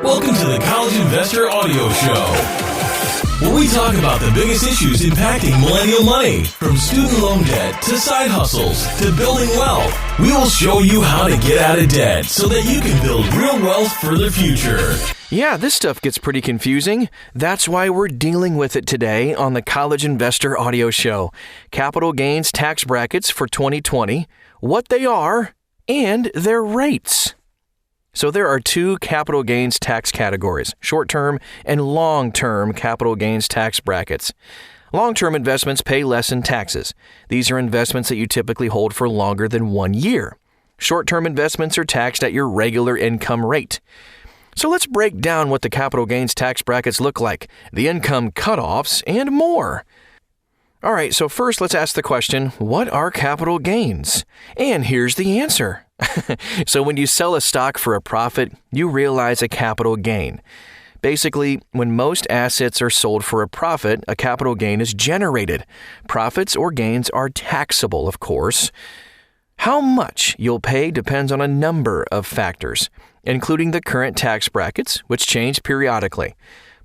Welcome to the College Investor Audio Show, where we talk about the biggest issues impacting millennial money, from student loan debt to side hustles to building wealth. We will show you how to get out of debt so that you can build real wealth for the future. Yeah, this stuff gets pretty confusing. That's why we're dealing with it today on the College Investor Audio Show. Capital gains tax brackets for 2020, what they are, and their rates. So there are two capital gains tax categories, short-term and long-term capital gains tax brackets. Long-term investments pay less in taxes. These are investments that you typically hold for longer than 1 year. Short-term investments are taxed at your regular income rate. So let's break down what the capital gains tax brackets look like, the income cutoffs, and more. All right, so first let's ask the question, what are capital gains? And here's the answer. So when you sell a stock for a profit, you realize a capital gain. Basically, when most assets are sold for a profit, a capital gain is generated. Profits or gains are taxable, of course. How much you'll pay depends on a number of factors, including the current tax brackets, which change periodically.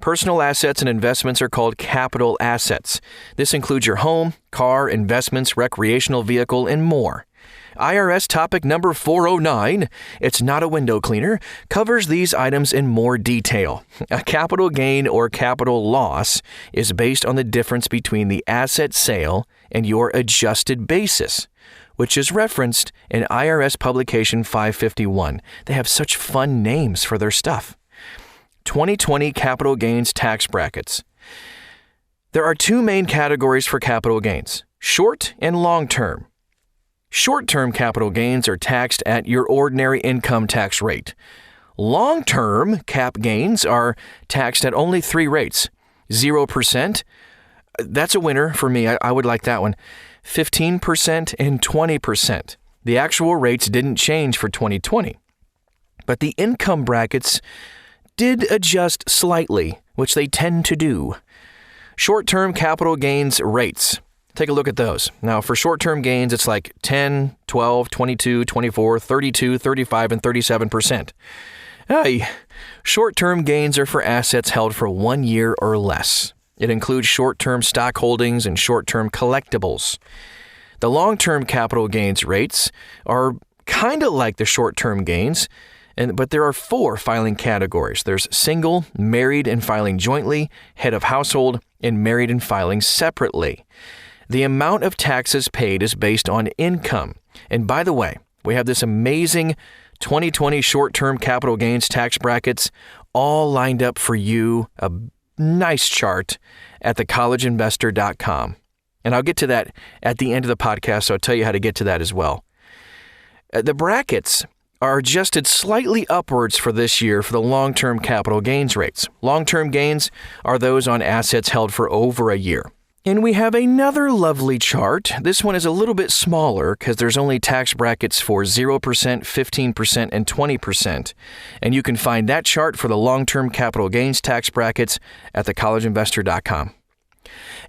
Personal assets and investments are called capital assets. This includes your home, car, investments, recreational vehicle, and more. IRS topic number 409, it's not a window cleaner, covers these items in more detail. A capital gain or capital loss is based on the difference between the asset sale and your adjusted basis, which is referenced in IRS Publication 551. They have such fun names for their stuff. 2020 capital gains tax brackets. There are two main categories for capital gains, short and long term. Short-term capital gains are taxed at your ordinary income tax rate. Long-term cap gains are taxed at only three rates. 0%, that's a winner for me, I would like that one. 15% and 20%. The actual rates didn't change for 2020. But the income brackets did adjust slightly, which they tend to do. Short-term capital gains rates. Take a look at those. Now, for short-term gains, it's like 10, 12, 22, 24, 32, 35, and 37%. Short-term gains are for assets held for 1 year or less. It includes short-term stock holdings and short-term collectibles. The long-term capital gains rates are kind of like the short-term gains, but there are four filing categories. There's single, married and filing jointly, head of household, and married and filing separately. The amount of taxes paid is based on income. And by the way, we have this amazing 2020 short-term capital gains tax brackets all lined up for you, a nice chart at thecollegeinvestor.com. And I'll get to that at the end of the podcast, so I'll tell you how to get to that as well. The brackets are adjusted slightly upwards for this year for the long-term capital gains rates. Long-term gains are those on assets held for over a year. And we have another lovely chart. This one is a little bit smaller because there's only tax brackets for 0%, 15%, and 20%. And you can find that chart for the long-term capital gains tax brackets at thecollegeinvestor.com.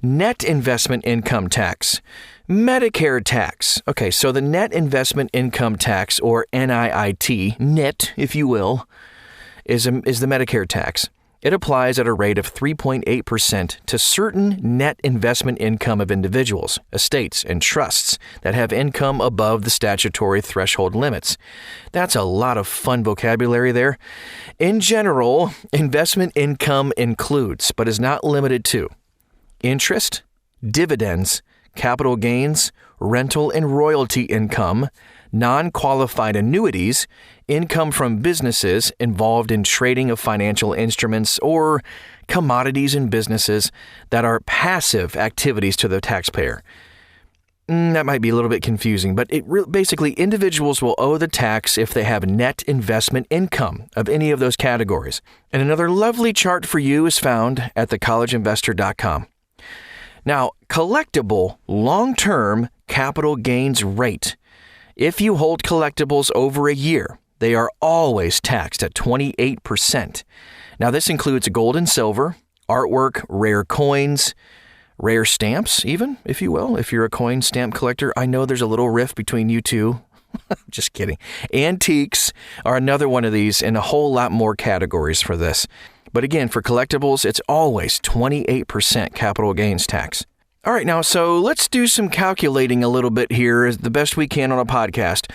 Net investment income tax. Medicare tax. Okay, so the net investment income tax, or NIIT, NIT, if you will, is the Medicare tax. It applies at a rate of 3.8% to certain net investment income of individuals, estates, and trusts that have income above the statutory threshold limits. That's a lot of fun vocabulary there. In general, investment income includes, but is not limited to, interest, dividends, capital gains, rental and royalty income, non-qualified annuities, income from businesses involved in trading of financial instruments, or commodities and businesses that are passive activities to the taxpayer. That might be a little bit confusing, but basically individuals will owe the tax if they have net investment income of any of those categories. And another lovely chart for you is found at thecollegeinvestor.com. Now, collectible long-term capital gains rate. If you hold collectibles over a year, they are always taxed at 28%. Now, this includes gold and silver, artwork, rare coins, rare stamps even, if you will. If you're a coin stamp collector, I know there's a little rift between you two. Just kidding. Antiques are another one of these, and a whole lot more categories for this. But again, for collectibles, it's always 28% capital gains tax. All right, now, so let's do some calculating a little bit here as the best we can on a podcast,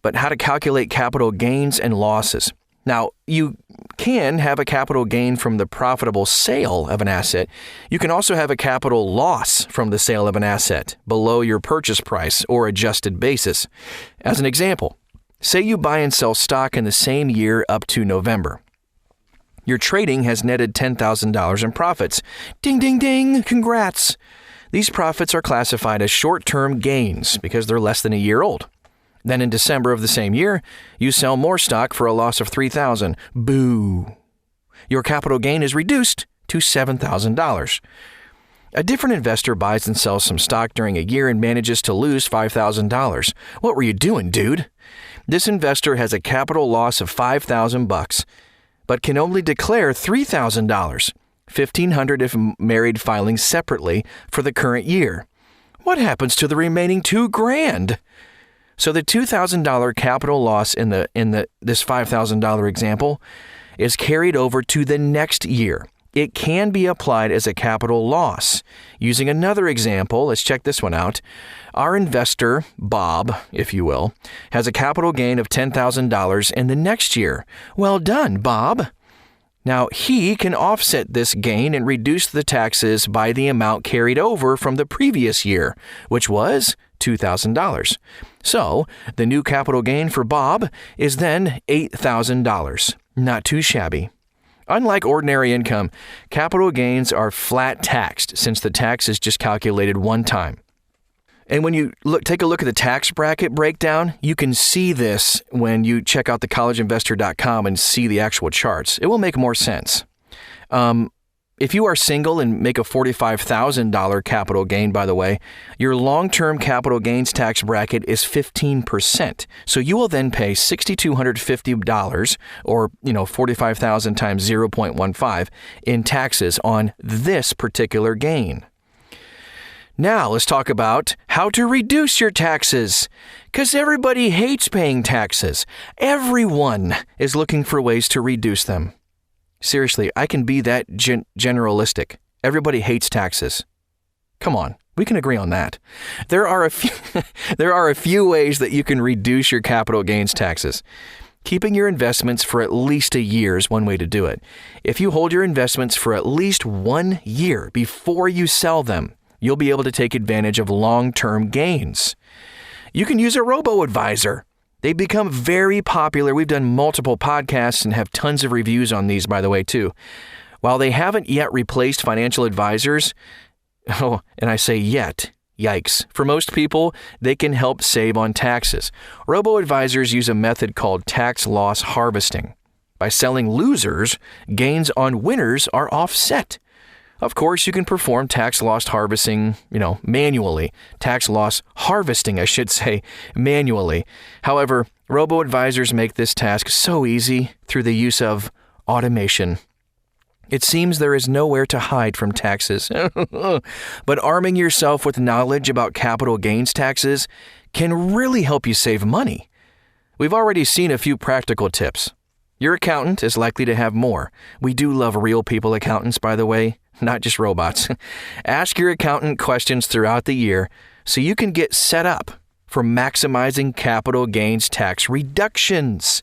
but how to calculate capital gains and losses. Now, you can have a capital gain from the profitable sale of an asset. You can also have a capital loss from the sale of an asset below your purchase price or adjusted basis. As an example, say you buy and sell stock in the same year up to November. Your trading has netted $10,000 in profits. Ding, ding, ding, congrats. These profits are classified as short-term gains because they're less than a year old. Then in December of the same year, you sell more stock for a loss of $3,000. Boo! Your capital gain is reduced to $7,000. A different investor buys and sells some stock during a year and manages to lose $5,000. What were you doing, dude? This investor has a capital loss of $5,000, but can only declare $3,000, $1,500 if married filing separately for the current year. What happens to the remaining $2,000? So the $2,000 capital loss in this $5,000 example is carried over to the next year. It can be applied as a capital loss. Using another example, let's check this one out. Our investor, Bob, if you will, has a capital gain of $10,000 in the next year. Well done, Bob. Now, he can offset this gain and reduce the taxes by the amount carried over from the previous year, which was $2,000. So, the new capital gain for Bob is then $8,000. Not too shabby. Unlike ordinary income, capital gains are flat taxed since the tax is just calculated one time. And when you take a look at the tax bracket breakdown, you can see this when you check out thecollegeinvestor.com and see the actual charts. It will make more sense. If you are single and make a $45,000 capital gain, by the way, your long-term capital gains tax bracket is 15%. So you will then pay $6,250 or, $45,000 times 0.15 in taxes on this particular gain. Now let's talk about how to reduce your taxes, because everybody hates paying taxes. Everyone is looking for ways to reduce them. Seriously, I can be that generalistic. Everybody hates taxes. Come on, we can agree on that. There are a few ways that you can reduce your capital gains taxes. Keeping your investments for at least a year is one way to do it. If you hold your investments for at least 1 year before you sell them, you'll be able to take advantage of long-term gains. You can use a robo-advisor. They've become very popular. We've done multiple podcasts and have tons of reviews on these, by the way, too. While they haven't yet replaced financial advisors, and I say yet, yikes. For most people, they can help save on taxes. Robo-advisors use a method called tax loss harvesting. By selling losers, gains on winners are offset. Of course, you can perform tax loss harvesting, manually. Tax loss harvesting, I should say, manually. However, robo-advisors make this task so easy through the use of automation. It seems there is nowhere to hide from taxes. But arming yourself with knowledge about capital gains taxes can really help you save money. We've already seen a few practical tips. Your accountant is likely to have more. We do love real people accountants, by the way, not just robots. Ask your accountant questions throughout the year so you can get set up for maximizing capital gains tax reductions.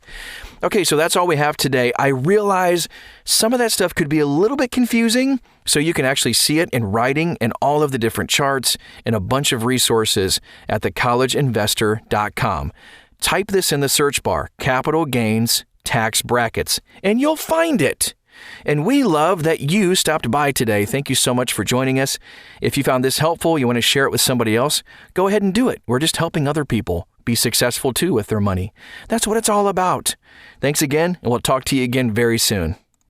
Okay, so that's all we have today. I realize some of that stuff could be a little bit confusing, so you can actually see it in writing and all of the different charts and a bunch of resources at thecollegeinvestor.com. Type this in the search bar, capital gains tax brackets, and you'll find it. And we love that you stopped by today. Thank you so much for joining us. If you found this helpful, you want to share it with somebody else, go ahead and do it. We're just helping other people be successful too with their money. That's what it's all about. Thanks again, and we'll talk to you again very soon.